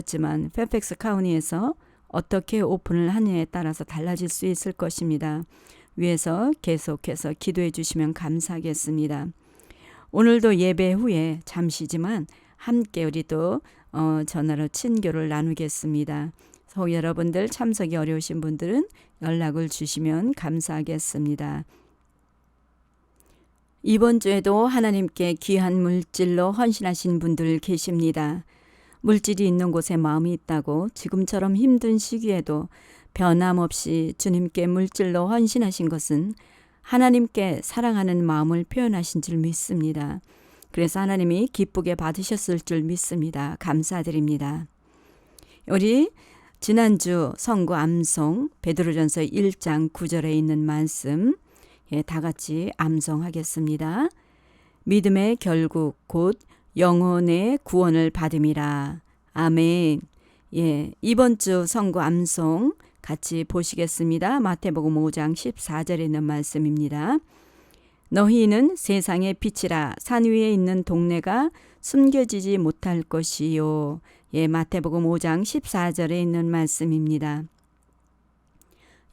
지만 페펙스 카운티에서 어떻게 오픈을 하느냐에 따라서 달라질 수 있을 것입니다. 위에서 계속해서 기도해 주시면 감사하겠습니다. 오늘도 예배 후에 잠시지만 함께 우리도 전화로 친교를 나누겠습니다. 여러분들 참석이 어려우신 분들은 연락을 주시면 감사하겠습니다. 이번 주에도 하나님께 귀한 물질로 헌신하신 분들 계십니다. 물질이 있는 곳에 마음이 있다고 지금처럼 힘든 시기에도 변함없이 주님께 물질로 헌신하신 것은 하나님께 사랑하는 마음을 표현하신 줄 믿습니다. 그래서 하나님이 기쁘게 받으셨을 줄 믿습니다. 감사드립니다. 우리 지난주 성구 암송 베드로전서 1장 9절에 있는 말씀 다 같이 암송하겠습니다. 믿음의 결국 곧 영혼의 구원을 받음이라. 아멘. 이번 주 성구 암송 같이 보시겠습니다. 마태복음 5장 14절에 있는 말씀입니다. 너희는 세상의 빛이라. 산 위에 있는 동네가 숨겨지지 못할 것이요. 마태복음 5장 14절에 있는 말씀입니다.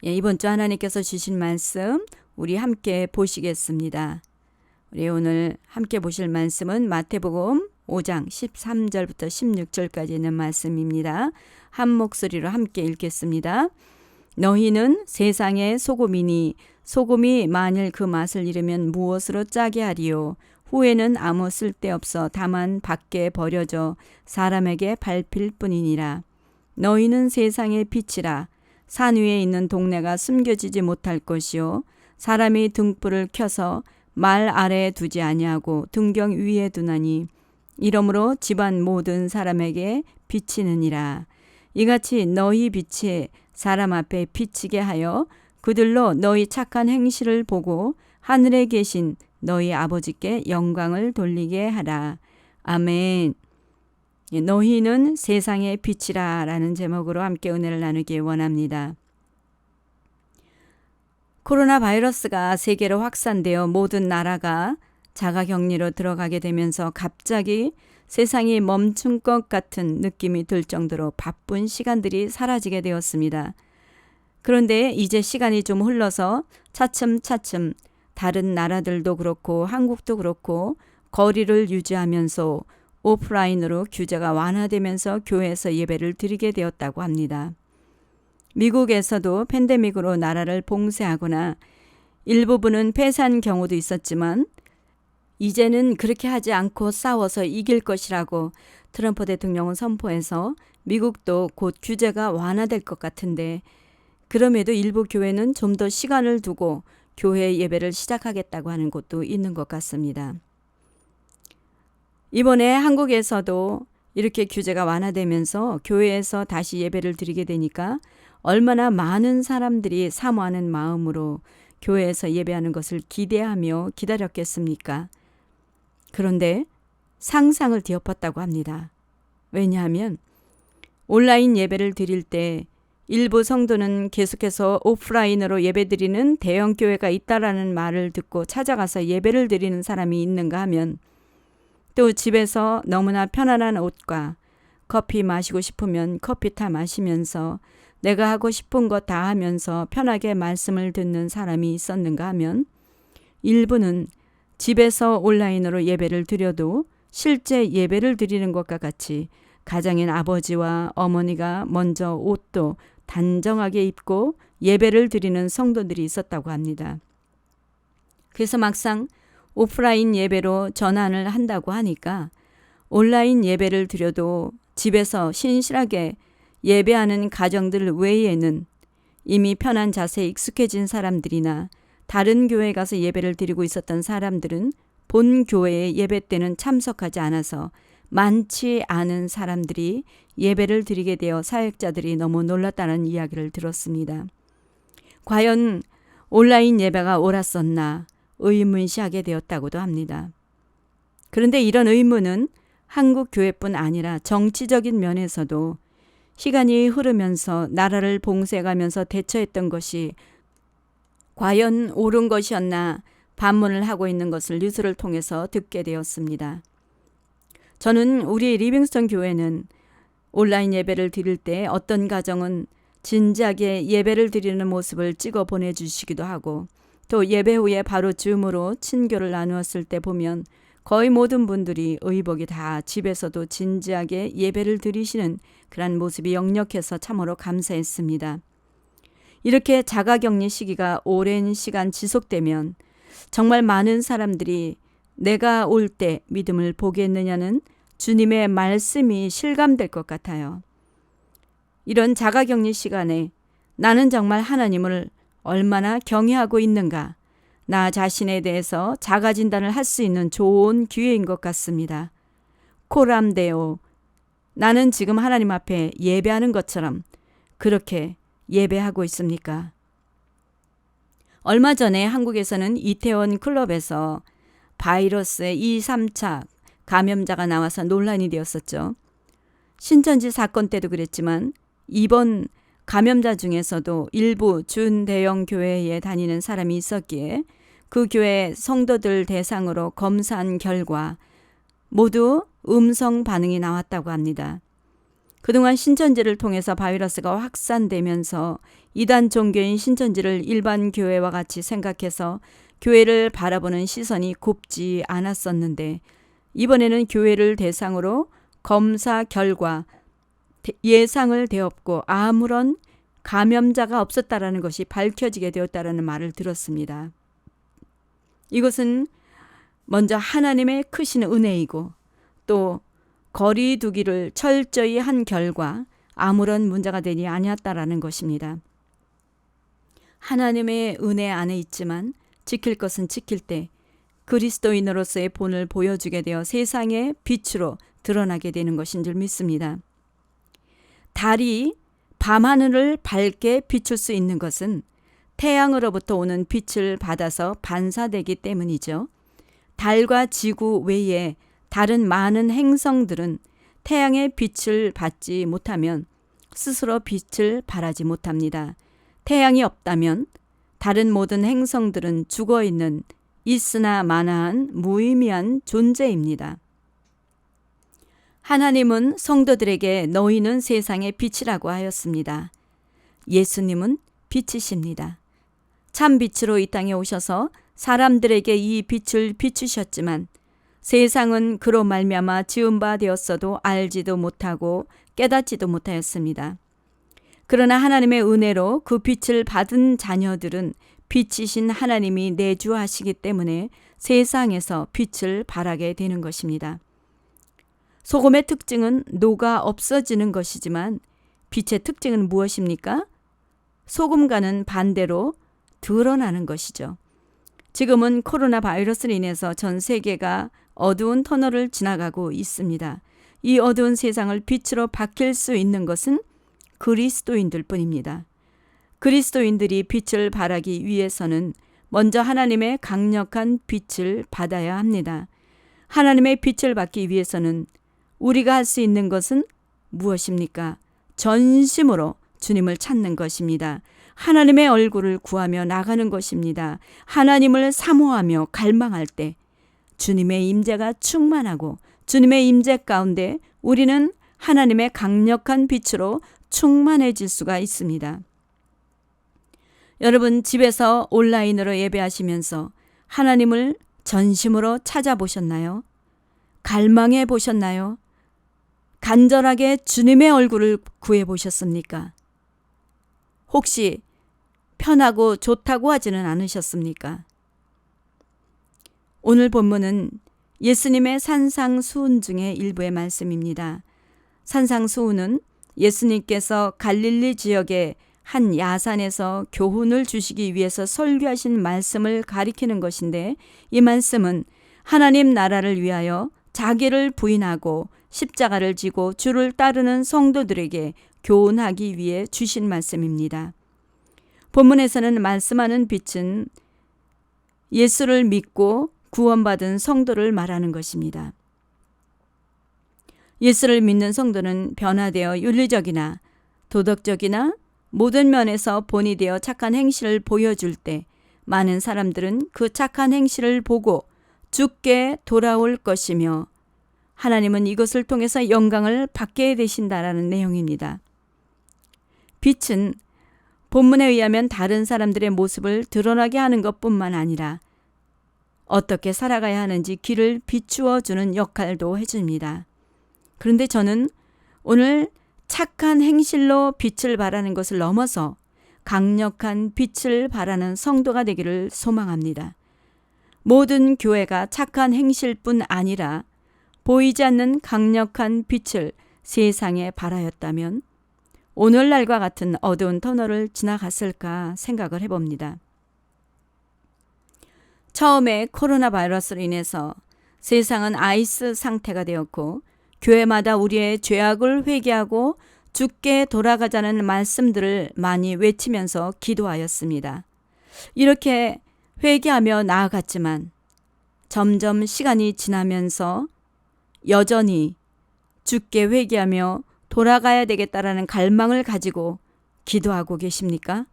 이번 주 하나님께서 주신 말씀 우리 함께 보시겠습니다. 우리 오늘 함께 보실 말씀은 마태복음 5장 13절부터 16절까지 있는 말씀입니다. 한 목소리로 함께 읽겠습니다. 너희는 세상의 소금이니 소금이 만일 그 맛을 잃으면 무엇으로 짜게 하리요. 후에는 아무 쓸데없어 다만 밖에 버려져 사람에게 밟힐 뿐이니라. 너희는 세상의 빛이라. 산 위에 있는 동네가 숨겨지지 못할 것이요. 사람이 등불을 켜서 말 아래에 두지 아니하고 등경 위에 두나니 이러므로 집안 모든 사람에게 비치느니라. 이같이 너희 빛이 사람 앞에 비치게 하여 그들로 너희 착한 행실을 보고 하늘에 계신 너희 아버지께 영광을 돌리게 하라. 아멘. 너희는 세상의 빛이라 라는 제목으로 함께 은혜를 나누기 원합니다. 코로나 바이러스가 세계로 확산되어 모든 나라가 자가격리로 들어가게 되면서 갑자기 세상이 멈춘 것 같은 느낌이 들 정도로 바쁜 시간들이 사라지게 되었습니다. 그런데 이제 시간이 좀 흘러서 차츰차츰 다른 나라들도 그렇고 한국도 그렇고 거리를 유지하면서 오프라인으로 규제가 완화되면서 교회에서 예배를 드리게 되었다고 합니다. 미국에서도 팬데믹으로 나라를 봉쇄하거나 일부분은 폐쇄한 경우도 있었지만 이제는 그렇게 하지 않고 싸워서 이길 것이라고 트럼프 대통령은 선포해서 미국도 곧 규제가 완화될 것 같은데 그럼에도 일부 교회는 좀 더 시간을 두고 교회 예배를 시작하겠다고 하는 곳도 있는 것 같습니다. 이번에 한국에서도 이렇게 규제가 완화되면서 교회에서 다시 예배를 드리게 되니까 얼마나 많은 사람들이 사모하는 마음으로 교회에서 예배하는 것을 기대하며 기다렸겠습니까? 그런데 상상을 뒤엎었다고 합니다. 왜냐하면 온라인 예배를 드릴 때 일부 성도는 계속해서 오프라인으로 예배드리는 대형 교회가 있다라는 말을 듣고 찾아가서 예배를 드리는 사람이 있는가 하면 또 집에서 너무나 편안한 옷과 커피 마시고 싶으면 커피 타 마시면서 내가 하고 싶은 거 다 하면서 편하게 말씀을 듣는 사람이 있었는가 하면 일부는 집에서 온라인으로 예배를 드려도 실제 예배를 드리는 것과 같이 가정인 아버지와 어머니가 먼저 옷도 단정하게 입고 예배를 드리는 성도들이 있었다고 합니다. 그래서 막상 오프라인 예배로 전환을 한다고 하니까 온라인 예배를 드려도 집에서 신실하게 예배하는 가정들 외에는 이미 편한 자세에 익숙해진 사람들이나 다른 교회에 가서 예배를 드리고 있었던 사람들은 본 교회의 예배 때는 참석하지 않아서 많지 않은 사람들이 예배를 드리게 되어 사역자들이 너무 놀랐다는 이야기를 들었습니다. 과연 온라인 예배가 옳았었나 의문시하게 되었다고도 합니다. 그런데 이런 의문은 한국 교회뿐 아니라 정치적인 면에서도 시간이 흐르면서 나라를 봉쇄해가면서 대처했던 것이 과연 옳은 것이었나 반문을 하고 있는 것을 뉴스를 통해서 듣게 되었습니다. 저는 우리 리빙스턴 교회는 온라인 예배를 드릴 때 어떤 가정은 진지하게 예배를 드리는 모습을 찍어 보내주시기도 하고, 또 예배 후에 바로 줌으로 친교를 나누었을 때 보면 거의 모든 분들이 의복이 다 집에서도 진지하게 예배를 드리시는 그런 모습이 역력해서 참으로 감사했습니다. 이렇게 자가격리 시기가 오랜 시간 지속되면 정말 많은 사람들이 내가 올 때 믿음을 보겠느냐는 주님의 말씀이 실감될 것 같아요. 이런 자가격리 시간에 나는 정말 하나님을 얼마나 경외하고 있는가, 나 자신에 대해서 자가진단을 할 수 있는 좋은 기회인 것 같습니다. 코람데오, 나는 지금 하나님 앞에 예배하는 것처럼 그렇게 예배하고 있습니까? 얼마 전에 한국에서는 이태원 클럽에서 바이러스의 2, 3차 감염자가 나와서 논란이 되었었죠. 신천지 사건 때도 그랬지만 이번 감염자 중에서도 일부 준대형 교회에 다니는 사람이 있었기에 그 교회 성도들 대상으로 검사한 결과 모두 음성 반응이 나왔다고 합니다. 그동안 신천지를 통해서 바이러스가 확산되면서 이단 종교인 신천지를 일반 교회와 같이 생각해서 교회를 바라보는 시선이 곱지 않았었는데, 이번에는 교회를 대상으로 검사 결과 예상을 되었고 아무런 감염자가 없었다라는 것이 밝혀지게 되었다라는 말을 들었습니다. 이것은 먼저 하나님의 크신 은혜이고, 또 거리 두기를 철저히 한 결과 아무런 문제가 되지 아니었다라는 것입니다. 하나님의 은혜 안에 있지만 지킬 것은 지킬 때 그리스도인으로서의 본을 보여주게 되어 세상의 빛으로 드러나게 되는 것인 줄 믿습니다. 달이 밤하늘을 밝게 비출 수 있는 것은 태양으로부터 오는 빛을 받아서 반사되기 때문이죠. 달과 지구 외에 다른 많은 행성들은 태양의 빛을 받지 못하면 스스로 빛을 발하지 못합니다. 태양이 없다면 다른 모든 행성들은 죽어있는 있으나 마나한 무의미한 존재입니다. 하나님은 성도들에게 너희는 세상의 빛이라고 하였습니다. 예수님은 빛이십니다. 참 빛으로 이 땅에 오셔서 사람들에게 이 빛을 비추셨지만 세상은 그로 말미암아 지은 바 되었어도 알지도 못하고 깨닫지도 못하였습니다. 그러나 하나님의 은혜로 그 빛을 받은 자녀들은 빛이신 하나님이 내주하시기 때문에 세상에서 빛을 발하게 되는 것입니다. 소금의 특징은 녹아 없어지는 것이지만 빛의 특징은 무엇입니까? 소금과는 반대로 드러나는 것이죠. 지금은 코로나 바이러스로 인해서 전 세계가 어두운 터널을 지나가고 있습니다. 이 어두운 세상을 빛으로 바뀔 수 있는 것은 그리스도인들 뿐입니다. 그리스도인들이 빛을 발하기 위해서는 먼저 하나님의 강력한 빛을 받아야 합니다. 하나님의 빛을 받기 위해서는 우리가 할 수 있는 것은 무엇입니까? 전심으로 주님을 찾는 것입니다. 하나님의 얼굴을 구하며 나가는 것입니다. 하나님을 사모하며 갈망할 때 주님의 임재가 충만하고 주님의 임재 가운데 우리는 하나님의 강력한 빛으로 충만해질 수가 있습니다. 여러분, 집에서 온라인으로 예배하시면서 하나님을 전심으로 찾아보셨나요? 갈망해 보셨나요? 간절하게 주님의 얼굴을 구해 보셨습니까? 혹시 편하고 좋다고 하지는 않으셨습니까? 오늘 본문은 예수님의 산상수훈 중에 일부의 말씀입니다. 산상수훈은 예수님께서 갈릴리 지역의 한 야산에서 교훈을 주시기 위해서 설교하신 말씀을 가리키는 것인데, 이 말씀은 하나님 나라를 위하여 자기를 부인하고 십자가를 지고 주를 따르는 성도들에게 교훈하기 위해 주신 말씀입니다. 본문에서는 말씀하는 빛은 예수를 믿고 구원받은 성도를 말하는 것입니다. 예수를 믿는 성도는 변화되어 윤리적이나 도덕적이나 모든 면에서 본이 되어 착한 행실을 보여줄 때 많은 사람들은 그 착한 행실을 보고 주께 돌아올 것이며 하나님은 이것을 통해서 영광을 받게 되신다라는 내용입니다. 빛은 본문에 의하면 다른 사람들의 모습을 드러나게 하는 것뿐만 아니라 어떻게 살아가야 하는지 길을 비추어 주는 역할도 해줍니다. 그런데 저는 오늘 착한 행실로 빛을 발하는 것을 넘어서 강력한 빛을 발하는 성도가 되기를 소망합니다. 모든 교회가 착한 행실뿐 아니라 보이지 않는 강력한 빛을 세상에 발하였다면 오늘날과 같은 어두운 터널을 지나갔을까 생각을 해봅니다. 처음에 코로나 바이러스로 인해서 세상은 아이스 상태가 되었고 교회마다 우리의 죄악을 회개하고 주께 돌아가자는 말씀들을 많이 외치면서 기도하였습니다. 이렇게 회개하며 나아갔지만 점점 시간이 지나면서 여전히 주께 회개하며 돌아가야 되겠다라는 갈망을 가지고 기도하고 계십니까?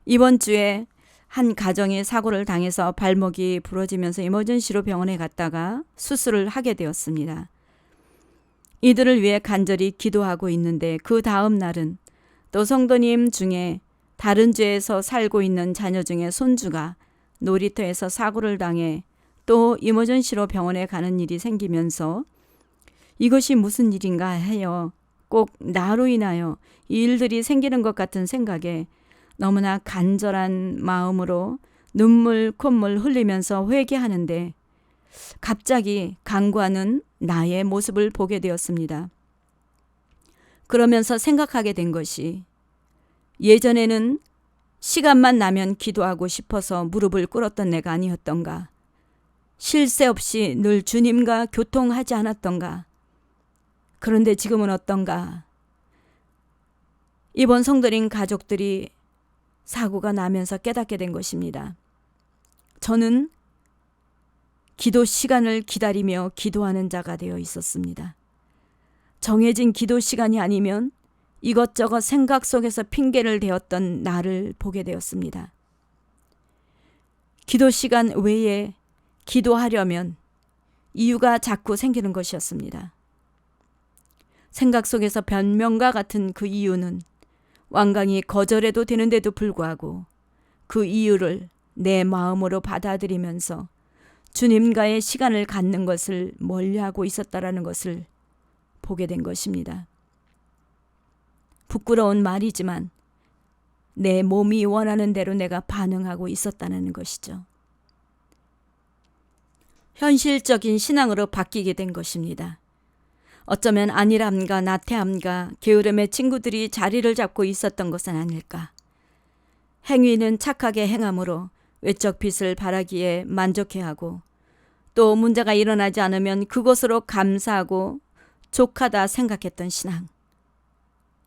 이번 주에 한 가정이 사고를 당해서 발목이 부러지면서 이머전시로 병원에 갔다가 수술을 하게 되었습니다. 이들을 위해 간절히 기도하고 있는데 그 다음 날은 또 성도님 중에 다른 주에서 살고 있는 자녀 중에 손주가 놀이터에서 사고를 당해 또 이머전시로 병원에 가는 일이 생기면서 이것이 무슨 일인가 해요. 꼭 나로 인하여 이 일들이 생기는 것 같은 생각에 너무나 간절한 마음으로 눈물 콧물 흘리면서 회개하는데 갑자기 간구하는 나의 모습을 보게 되었습니다. 그러면서 생각하게 된 것이 예전에는 시간만 나면 기도하고 싶어서 무릎을 꿇었던 내가 아니었던가? 쉴 새 없이 늘 주님과 교통하지 않았던가? 그런데 지금은 어떤가? 이번 성도님 가족들이 사고가 나면서 깨닫게 된 것입니다. 저는 기도 시간을 기다리며 기도하는 자가 되어 있었습니다. 정해진 기도 시간이 아니면 이것저것 생각 속에서 핑계를 대었던 나를 보게 되었습니다. 기도 시간 외에 기도하려면 이유가 자꾸 생기는 것이었습니다. 생각 속에서 변명과 같은 그 이유는 완강히 거절해도 되는데도 불구하고 그 이유를 내 마음으로 받아들이면서 주님과의 시간을 갖는 것을 멀리하고 있었다라는 것을 보게 된 것입니다. 부끄러운 말이지만 내 몸이 원하는 대로 내가 반응하고 있었다는 것이죠. 현실적인 신앙으로 바뀌게 된 것입니다. 어쩌면 안일함과 나태함과 게으름의 친구들이 자리를 잡고 있었던 것은 아닐까. 행위는 착하게 행함으로 외적 빛을 발하기에 만족해하고 또 문제가 일어나지 않으면 그것으로 감사하고 족하다 생각했던 신앙.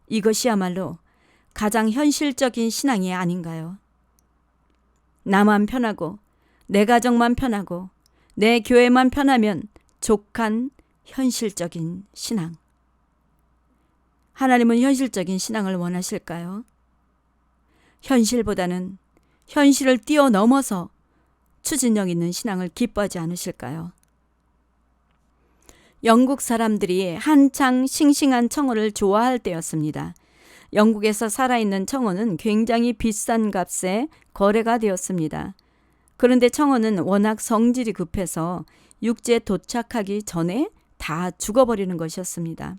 이것이야말로 가장 현실적인 신앙이 아닌가요? 나만 편하고 내 가정만 편하고 내 교회만 편하면 족한 현실적인 신앙. 하나님은 현실적인 신앙을 원하실까요? 현실보다는 현실을 뛰어넘어서 추진력 있는 신앙을 기뻐하지 않으실까요? 영국 사람들이 한창 싱싱한 청어를 좋아할 때였습니다. 영국에서 살아있는 청어는 굉장히 비싼 값에 거래가 되었습니다. 그런데 청어는 워낙 성질이 급해서 육지에 도착하기 전에 다 죽어버리는 것이었습니다.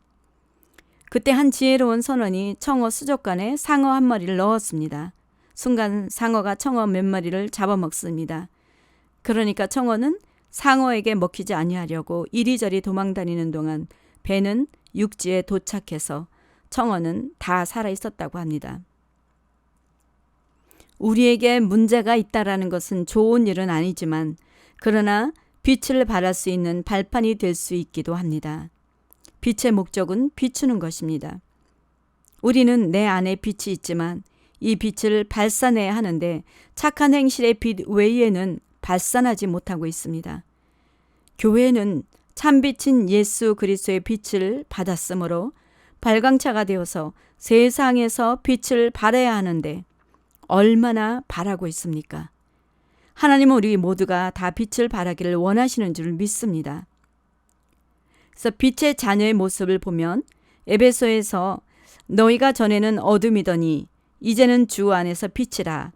그때 한 지혜로운 선원이 청어 수족관에 상어 한 마리를 넣었습니다. 순간 상어가 청어 몇 마리를 잡아먹습니다. 그러니까 청어는 상어에게 먹히지 아니하려고 이리저리 도망다니는 동안 배는 육지에 도착해서 청어는 다 살아있었다고 합니다. 우리에게 문제가 있다라는 것은 좋은 일은 아니지만 그러나 빛을 발할 수 있는 발판이 될 수 있기도 합니다. 빛의 목적은 비추는 것입니다. 우리는 내 안에 빛이 있지만 이 빛을 발산해야 하는데 착한 행실의 빛 외에는 발산하지 못하고 있습니다. 교회는 참빛인 예수 그리스도의 빛을 받았으므로 발광차가 되어서 세상에서 빛을 발해야 하는데 얼마나 발하고 있습니까? 하나님은 우리 모두가 다 빛을 발하기를 원하시는 줄 믿습니다. 그래서 빛의 자녀의 모습을 보면 에베소에서 너희가 전에는 어둠이더니 이제는 주 안에서 빛이라.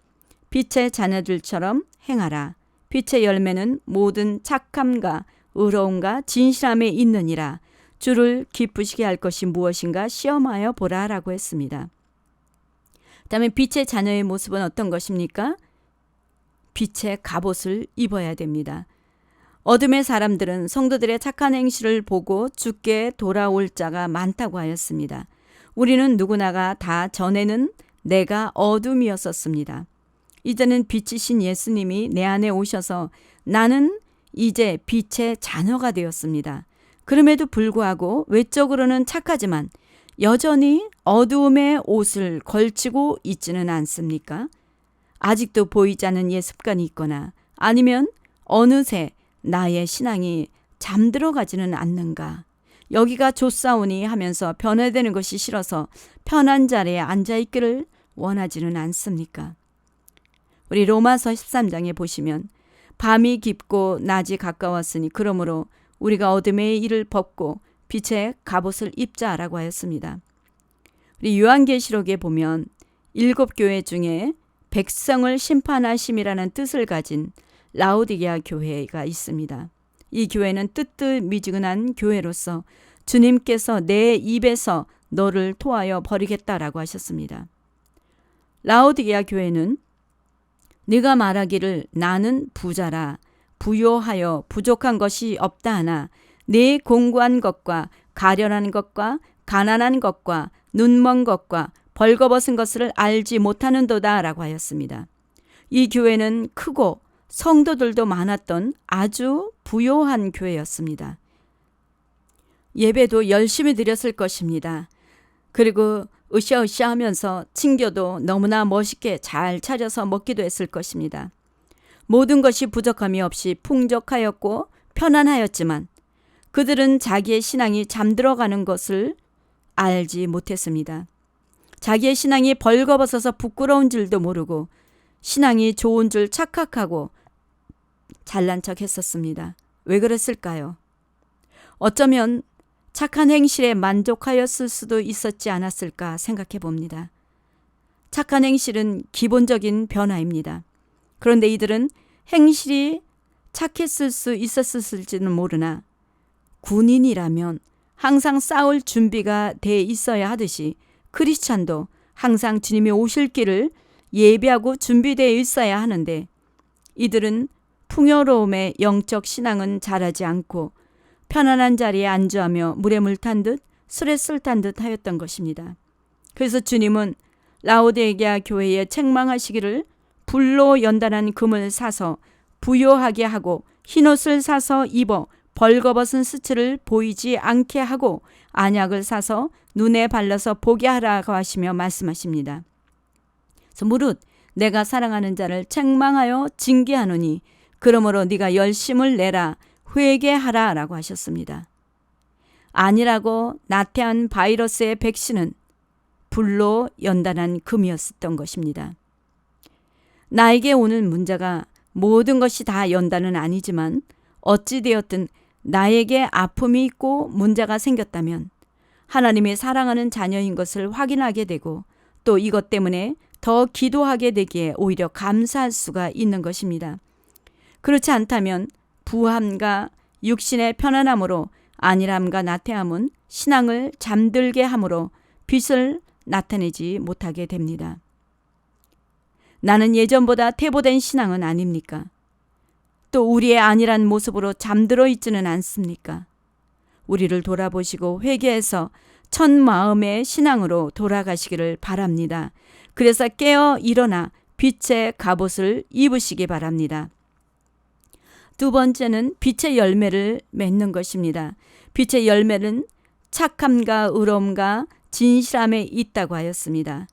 빛의 자녀들처럼 행하라. 빛의 열매는 모든 착함과 의로움과 진실함에 있느니라. 주를 기쁘시게 할 것이 무엇인가 시험하여 보라 라고 했습니다. 그다음에 빛의 자녀의 모습은 어떤 것입니까? 빛의 갑옷을 입어야 됩니다. 어둠의 사람들은 성도들의 착한 행실을 보고 주께 돌아올 자가 많다고 하였습니다. 우리는 누구나가 다 전에는 내가 어둠이었었습니다. 이제는 빛이신 예수님이 내 안에 오셔서 나는 이제 빛의 자녀가 되었습니다. 그럼에도 불구하고 외적으로는 착하지만 여전히 어두움의 옷을 걸치고 있지는 않습니까? 아직도 보이지 않는 옛 습관이 있거나 아니면 어느새 나의 신앙이 잠들어 가지는 않는가? 여기가 좋사오니 하면서 변화되는 것이 싫어서 편한 자리에 앉아있기를 원하지는 않습니까? 우리 로마서 13장에 보시면 밤이 깊고 낮이 가까웠으니 그러므로 우리가 어둠의 일을 벗고 빛의 갑옷을 입자라고 하였습니다. 우리 요한계시록에 보면 7교회 중에 백성을 심판하심이라는 뜻을 가진 라오디게아 교회가 있습니다. 이 교회는 뜨뜻미지근한 교회로서 주님께서 내 입에서 너를 토하여 버리겠다라고 하셨습니다. 라오디게아 교회는 네가 말하기를 나는 부자라 부요하여 부족한 것이 없다 하나 네 공고한 것과 가련한 것과 가난한 것과 눈먼 것과 벌거벗은 것을 알지 못하는도다 라고 하였습니다. 이 교회는 크고 성도들도 많았던 아주 부요한 교회였습니다. 예배도 열심히 드렸을 것입니다. 그리고 으쌰으쌰 하면서 친교도 너무나 멋있게 잘 차려서 먹기도 했을 것입니다. 모든 것이 부족함이 없이 풍족하였고 편안하였지만 그들은 자기의 신앙이 잠들어가는 것을 알지 못했습니다. 자기의 신앙이 벌거벗어서 부끄러운 줄도 모르고 신앙이 좋은 줄 착각하고 잘난 척 했었습니다. 왜 그랬을까요? 어쩌면 착한 행실에 만족하였을 수도 있었지 않았을까 생각해 봅니다. 착한 행실은 기본적인 변화입니다. 그런데 이들은 행실이 착했을 수 있었을지는 모르나 군인이라면 항상 싸울 준비가 돼 있어야 하듯이 크리스찬도 항상 주님이 오실 길을 예비하고 준비되어 있어야 하는데 이들은 풍요로움의 영적 신앙은 자라지 않고 편안한 자리에 안주하며 물에 물 탄 듯 술에 술 탄 듯 하였던 것입니다. 그래서 주님은 라오디게아 교회에 책망하시기를 불로 연단한 금을 사서 부요하게 하고 흰옷을 사서 입어 벌거벗은 스치를 보이지 않게 하고 안약을 사서 눈에 발라서 보게 하라고 하시며 말씀하십니다. 그래서 무릇 내가 사랑하는 자를 책망하여 징계하노니 그러므로 네가 열심을 내라 회개하라 라고 하셨습니다. 아니라고 나태한 바이러스의 백신은 불로 연단한 금이었던 것입니다. 나에게 오는 문제가 모든 것이 다 연단은 아니지만 어찌되었든 나에게 아픔이 있고 문제가 생겼다면 하나님이 사랑하는 자녀인 것을 확인하게 되고 또 이것 때문에 더 기도하게 되기에 오히려 감사할 수가 있는 것입니다. 그렇지 않다면 부함과 육신의 편안함으로 안일함과 나태함은 신앙을 잠들게 함으로 빛을 나타내지 못하게 됩니다. 나는 예전보다 퇴보된 신앙은 아닙니까? 또 우리의 안일한 모습으로 잠들어 있지는 않습니까? 우리를 돌아보시고 회개해서 첫 마음의 신앙으로 돌아가시기를 바랍니다. 그래서 깨어 일어나 빛의 갑옷을 입으시기 바랍니다. 두 번째는 빛의 열매를 맺는 것입니다. 빛의 열매는 착함과 의로움과 진실함에 있다고 하였습니다.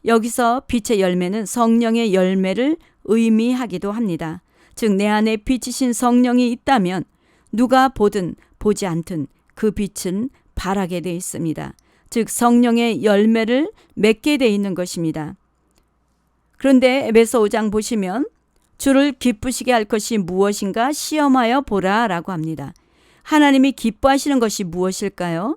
여기서 빛의 열매는 성령의 열매를 의미하기도 합니다. 즉 내 안에 빛이신 성령이 있다면 누가 보든 보지 않든 그 빛은 발하게 되어 있습니다. 즉 성령의 열매를 맺게 되어 있는 것입니다. 그런데 에베소 5장 보시면 주를 기쁘시게 할 것이 무엇인가 시험하여 보라 라고 합니다. 하나님이 기뻐하시는 것이 무엇일까요?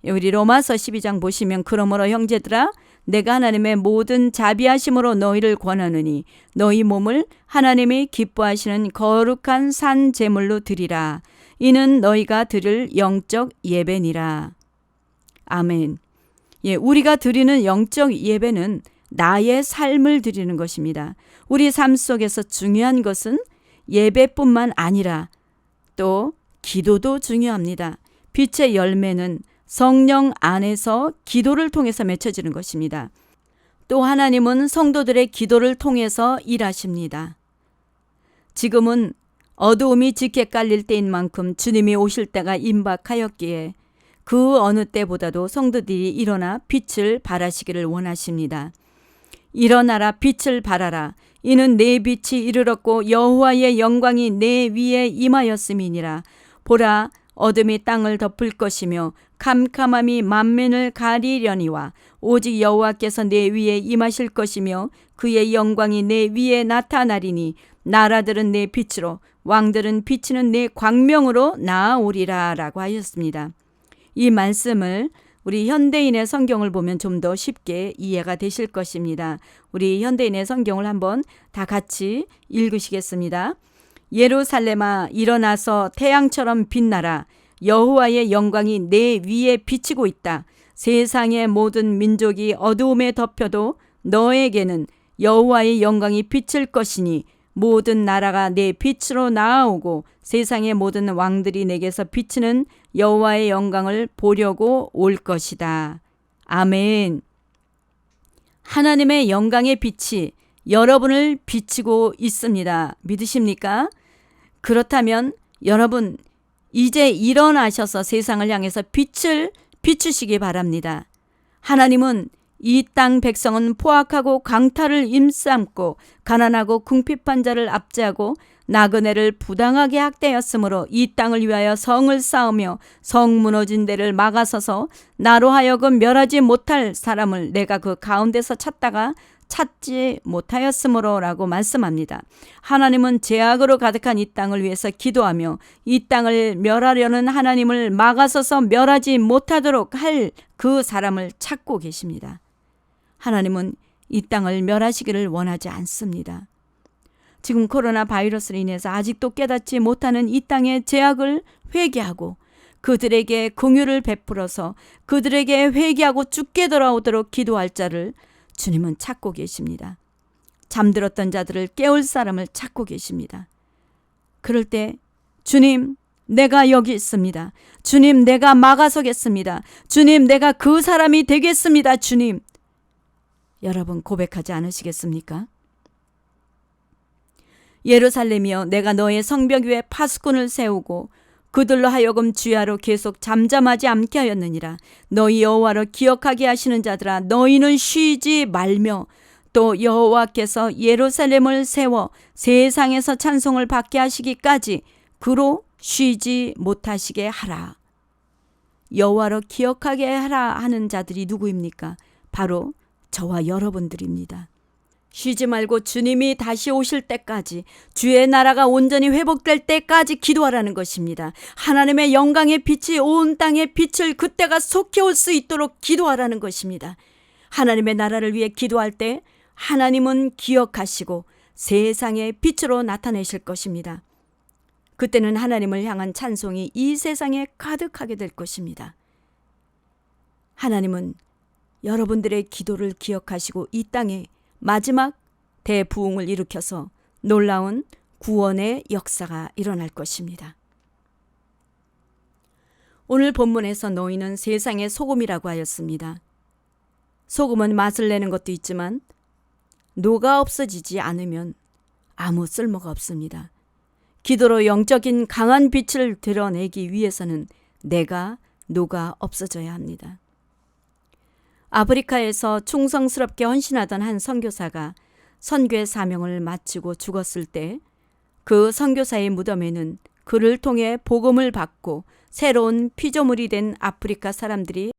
우리 로마서 12장 보시면 그러므로 형제들아 내가 하나님의 모든 자비하심으로 너희를 권하느니 너희 몸을 하나님이 기뻐하시는 거룩한 산 제물로 드리라. 이는 너희가 드릴 영적 예배니라. 아멘. 우리가 드리는 영적 예배는 나의 삶을 드리는 것입니다. 우리 삶 속에서 중요한 것은 예배뿐만 아니라 또 기도도 중요합니다. 빛의 열매는 성령 안에서 기도를 통해서 맺혀지는 것입니다. 또 하나님은 성도들의 기도를 통해서 일하십니다. 지금은 어두움이 짙게 깔릴 때인 만큼 주님이 오실 때가 임박하였기에 그 어느 때보다도 성도들이 일어나 빛을 발하시기를 원하십니다. 일어나라 빛을 발하라. 이는 내 빛이 이르렀고 여호와의 영광이 내 위에 임하였음이니라. 보라 어둠이 땅을 덮을 것이며 캄캄함이 만민을 가리려니와 오직 여호와께서 내 위에 임하실 것이며 그의 영광이 내 위에 나타나리니 나라들은 내 빛으로 왕들은 비치는 내 광명으로 나아오리라 라고 하셨습니다. 이 말씀을 우리 현대인의 성경을 보면 좀 더 쉽게 이해가 되실 것입니다. 우리 현대인의 성경을 한번 다 같이 읽으시겠습니다. 예루살렘아 일어나서 태양처럼 빛나라. 여호와의 영광이 내 위에 비치고 있다. 세상의 모든 민족이 어두움에 덮여도 너에게는 여호와의 영광이 비칠 것이니 모든 나라가 내 빛으로 나아오고 세상의 모든 왕들이 내게서 비치는 여호와의 영광을 보려고 올 것이다. 아멘. 하나님의 영광의 빛이 여러분을 비치고 있습니다. 믿으십니까? 그렇다면 여러분 이제 일어나셔서 세상을 향해서 빛을 비추시기 바랍니다. 하나님은 이 땅 백성은 포악하고 강탈을 임삼고 가난하고 궁핍한 자를 압제하고 나그네를 부당하게 학대하였으므로 이 땅을 위하여 성을 쌓으며 성 무너진 데를 막아서서 나로 하여금 멸하지 못할 사람을 내가 그 가운데서 찾다가 찾지 못하였으므로 라고 말씀합니다. 하나님은 죄악으로 가득한 이 땅을 위해서 기도하며 이 땅을 멸하려는 하나님을 막아서서 멸하지 못하도록 할 그 사람을 찾고 계십니다. 하나님은 이 땅을 멸하시기를 원하지 않습니다. 지금 코로나 바이러스로 인해서 아직도 깨닫지 못하는 이 땅의 죄악을 회개하고 그들에게 긍휼을 베풀어서 그들에게 회개하고 죽게 돌아오도록 기도할 자를 주님은 찾고 계십니다. 잠들었던 자들을 깨울 사람을 찾고 계십니다. 그럴 때 주님 내가 여기 있습니다. 주님 내가 막아서겠습니다. 주님 내가 그 사람이 되겠습니다. 주님 여러분 고백하지 않으시겠습니까? 예루살렘이여 내가 너의 성벽 위에 파수꾼을 세우고 그들로 하여금 주야로 계속 잠잠하지 않게 하였느니라. 너희 여호와로 기억하게 하시는 자들아 너희는 쉬지 말며 또 여호와께서 예루살렘을 세워 세상에서 찬송을 받게 하시기까지 그로 쉬지 못하시게 하라. 여호와로 기억하게 하라 하는 자들이 누구입니까? 바로 저와 여러분들입니다. 쉬지 말고 주님이 다시 오실 때까지 주의 나라가 온전히 회복될 때까지 기도하라는 것입니다. 하나님의 영광의 빛이 온 땅에 빛을 그때가 속히 올 수 있도록 기도하라는 것입니다. 하나님의 나라를 위해 기도할 때 하나님은 기억하시고 세상의 빛으로 나타내실 것입니다. 그때는 하나님을 향한 찬송이 이 세상에 가득하게 될 것입니다. 하나님은 여러분들의 기도를 기억하시고 이 땅에 마지막 대부흥을 일으켜서 놀라운 구원의 역사가 일어날 것입니다. 오늘 본문에서 너희는 세상의 소금이라고 하였습니다. 소금은 맛을 내는 것도 있지만 녹아 없어지지 않으면 아무 쓸모가 없습니다. 기도로 영적인 강한 빛을 드러내기 위해서는 내가 녹아 없어져야 합니다. 아프리카에서 충성스럽게 헌신하던 한 선교사가 선교의 사명을 마치고 죽었을 때 그 선교사의 무덤에는 그를 통해 복음을 받고 새로운 피조물이 된 아프리카 사람들이